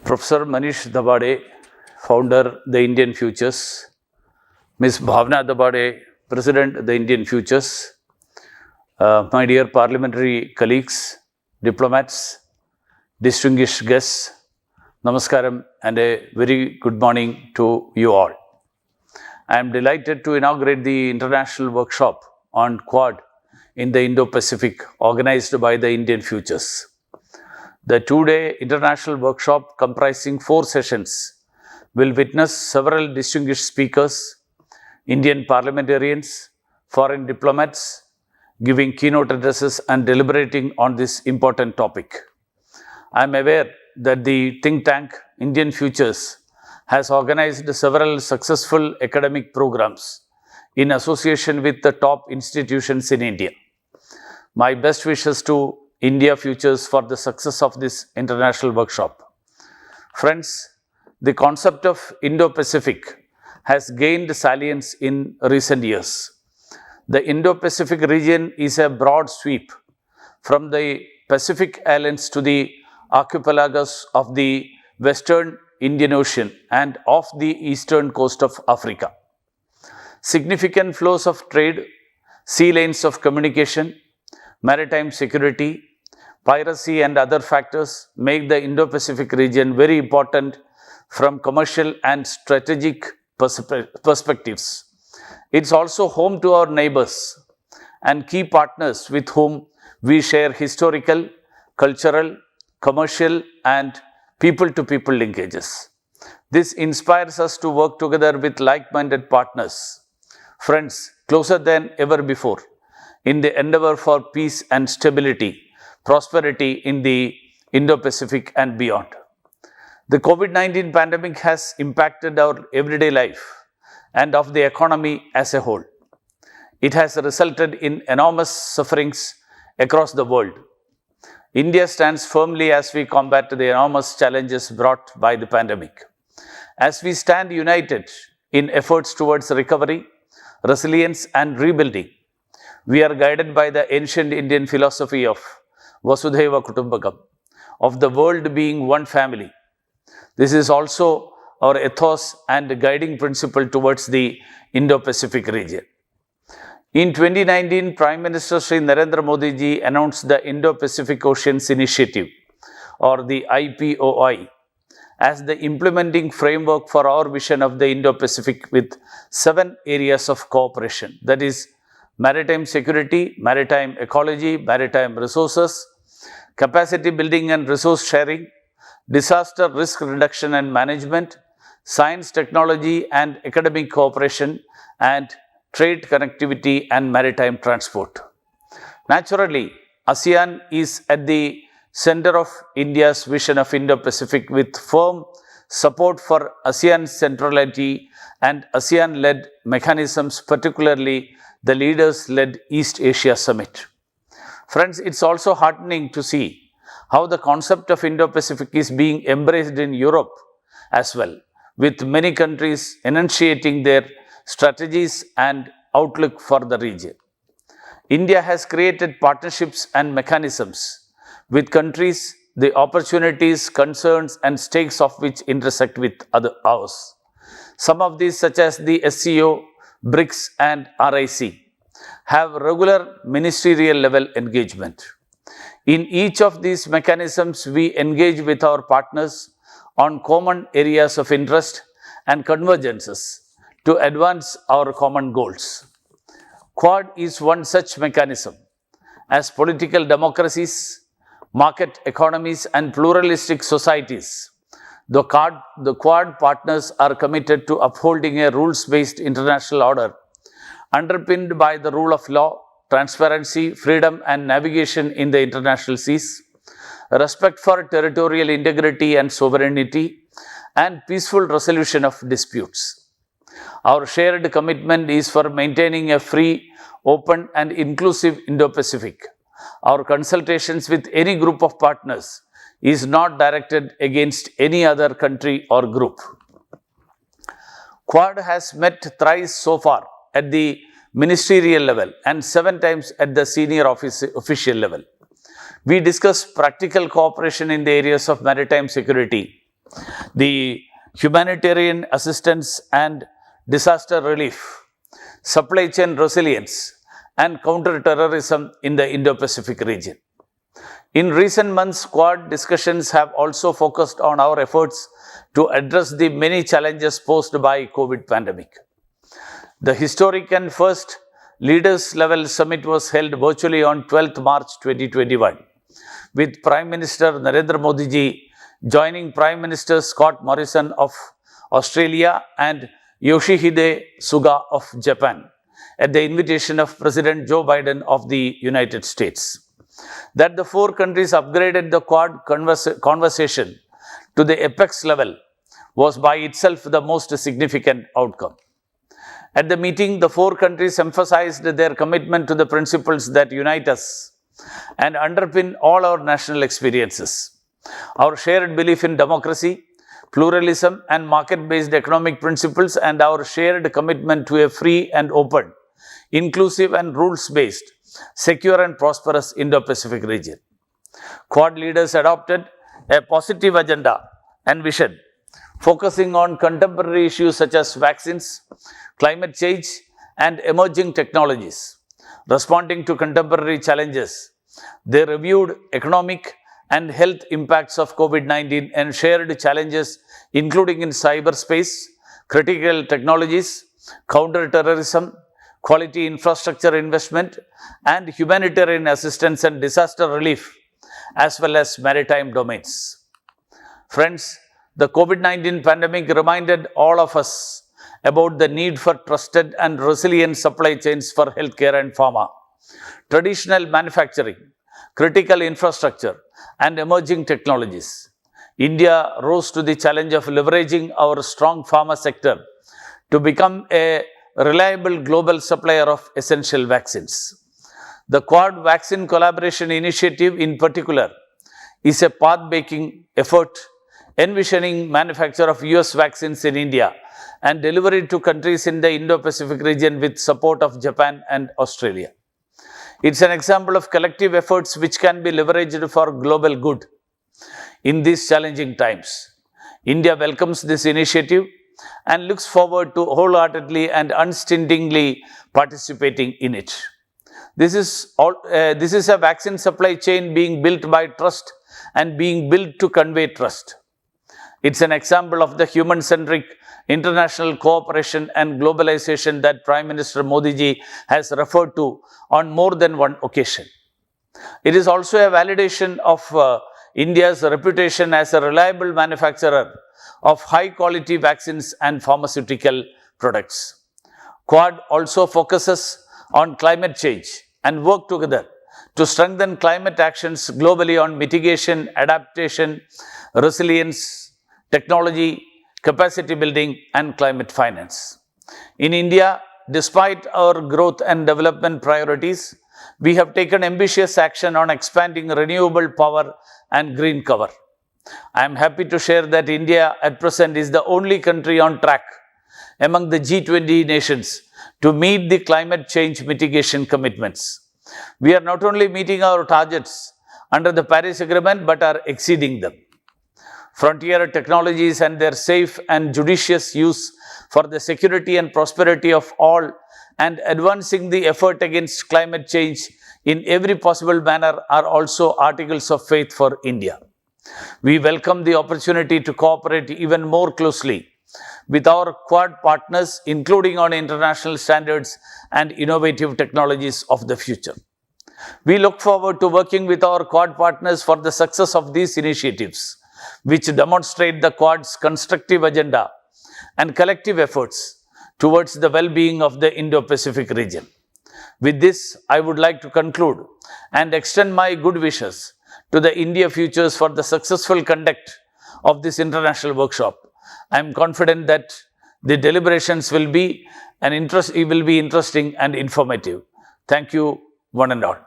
Professor Dabhade, founder, the Indian Futures, Ms. Bhavana Dabhade, President, the Indian Futures, my dear parliamentary colleagues, diplomats, distinguished guests, Namaskaram and a very good morning to you all. I am delighted to inaugurate the international workshop on Quad in the Indo-Pacific organized by the Indian Futures. The two-day international workshop comprising 4 sessions will witness several distinguished speakers, Indian parliamentarians, foreign diplomats, giving keynote addresses and deliberating on this important topic. I am aware that the think tank Indian Futures has organized several successful academic programs in association with the top institutions in India. My best wishes to India Futures for the success of this international workshop. Friends, the concept of Indo-Pacific has gained salience in recent years. The Indo-Pacific region is a broad sweep from the Pacific Islands to the archipelagos of the Western Indian Ocean and off the eastern coast of Africa. Significant flows of trade, sea lanes of communication, maritime security, piracy and other factors make the Indo-Pacific region very important from commercial and strategic perspectives. It's also home to our neighbors and key partners with whom we share historical, cultural, commercial and people-to-people linkages. This inspires us to work together with like-minded partners, friends closer than ever before, in the endeavor for peace and stability, prosperity in the Indo-Pacific and beyond. The COVID-19 pandemic has impacted our everyday life and of the economy as a whole. It has resulted in enormous sufferings across the world. India stands firmly as we combat the enormous challenges brought by the pandemic. As we stand united in efforts towards recovery, resilience and rebuilding, we are guided by the ancient Indian philosophy of Vasudhaiva Kutumbakam, of the world being one family. This is also our ethos and guiding principle towards the Indo-Pacific region. In 2019, Prime Minister Shri Narendra Modi ji announced the Indo-Pacific Oceans Initiative, or the IPOI, as the implementing framework for our vision of the Indo-Pacific with 7 areas of cooperation, that is, maritime security, maritime ecology, maritime resources, capacity building and resource sharing, disaster risk reduction and management, science, technology and academic cooperation, and trade connectivity and maritime transport. Naturally, ASEAN is at the center of India's vision of Indo-Pacific with firm support for ASEAN centrality and ASEAN-led mechanisms, particularly the leaders-led East Asia Summit. Friends, it's also heartening to see how the concept of Indo-Pacific is being embraced in Europe as well, with many countries enunciating their strategies and outlook for the region. India has created partnerships and mechanisms with countries, the opportunities, concerns and stakes of which intersect with ours. Some of these, such as the SCO, BRICS and RIC, have regular ministerial level engagement. In each of these mechanisms, we engage with our partners on common areas of interest and convergences to advance our common goals. Quad is one such mechanism. As political democracies, market economies and pluralistic societies, the Quad partners are committed to upholding a rules-based international order underpinned by the rule of law, transparency, freedom and navigation in the international seas, respect for territorial integrity and sovereignty, and peaceful resolution of disputes. Our shared commitment is for maintaining a free, open and inclusive Indo-Pacific. Our consultations with any group of partners is not directed against any other country or group. Quad has met thrice so far at the ministerial level and 7 times at the senior official level. We discussed practical cooperation in the areas of maritime security, the humanitarian assistance and disaster relief, supply chain resilience, and counter-terrorism in the Indo-Pacific region. In recent months, Quad discussions have also focused on our efforts to address the many challenges posed by COVID pandemic. The historic and first leaders-level summit was held virtually on 12th March 2021, with Prime Minister Narendra Modi ji joining Prime Minister Scott Morrison of Australia and Yoshihide Suga of Japan at the invitation of President Joe Biden of the United States. That the four countries upgraded the Quad conversation to the apex level was by itself the most significant outcome. At the meeting, the four countries emphasized their commitment to the principles that unite us and underpin all our national experiences. Our shared belief in democracy, pluralism, and market-based economic principles, and our shared commitment to a free and open, inclusive and rules-based, secure and prosperous Indo-Pacific region. Quad leaders adopted a positive agenda and vision, focusing on contemporary issues such as vaccines, climate change, and emerging technologies. Responding to contemporary challenges, they reviewed economic and health impacts of COVID-19 and shared challenges including in cyberspace, critical technologies, counter-terrorism, quality infrastructure investment, and humanitarian assistance and disaster relief, as well as maritime domains. Friends, the COVID-19 pandemic reminded all of us about the need for trusted and resilient supply chains for healthcare and pharma, traditional manufacturing, critical infrastructure, and emerging technologies. India rose to the challenge of leveraging our strong pharma sector to become a reliable global supplier of essential vaccines. The Quad Vaccine Collaboration Initiative in particular is a path-making effort envisioning manufacture of US vaccines in India and delivery to countries in the Indo-Pacific region with support of Japan and Australia. It's an example of collective efforts which can be leveraged for global good. In these challenging times, India welcomes this initiative and looks forward to wholeheartedly and unstintingly participating in it. This is a vaccine supply chain being built by trust and being built to convey trust. It's an example of the human-centric international cooperation and globalization that Prime Minister Modi ji has referred to on more than one occasion. It is also a validation of India's reputation as a reliable manufacturer of high-quality vaccines and pharmaceutical products. Quad also focuses on climate change and work together to strengthen climate actions globally on mitigation, adaptation, resilience, technology, capacity building, and climate finance. In India, despite our growth and development priorities, we have taken ambitious action on expanding renewable power and green cover. I am happy to share that India at present is the only country on track among the G20 nations to meet the climate change mitigation commitments. We are not only meeting our targets under the Paris Agreement but are exceeding them. Frontier technologies and their safe and judicious use for the security and prosperity of all and advancing the effort against climate change in every possible manner are also articles of faith for India. We welcome the opportunity to cooperate even more closely with our Quad partners, including on international standards and innovative technologies of the future. We look forward to working with our Quad partners for the success of these initiatives, which demonstrate the Quad's constructive agenda and collective efforts towards the well-being of the Indo-Pacific region. With this, I would like to conclude and extend my good wishes to the India Futures for the successful conduct of this international workshop. I am confident that the deliberations will be interesting and informative. Thank you, one and all.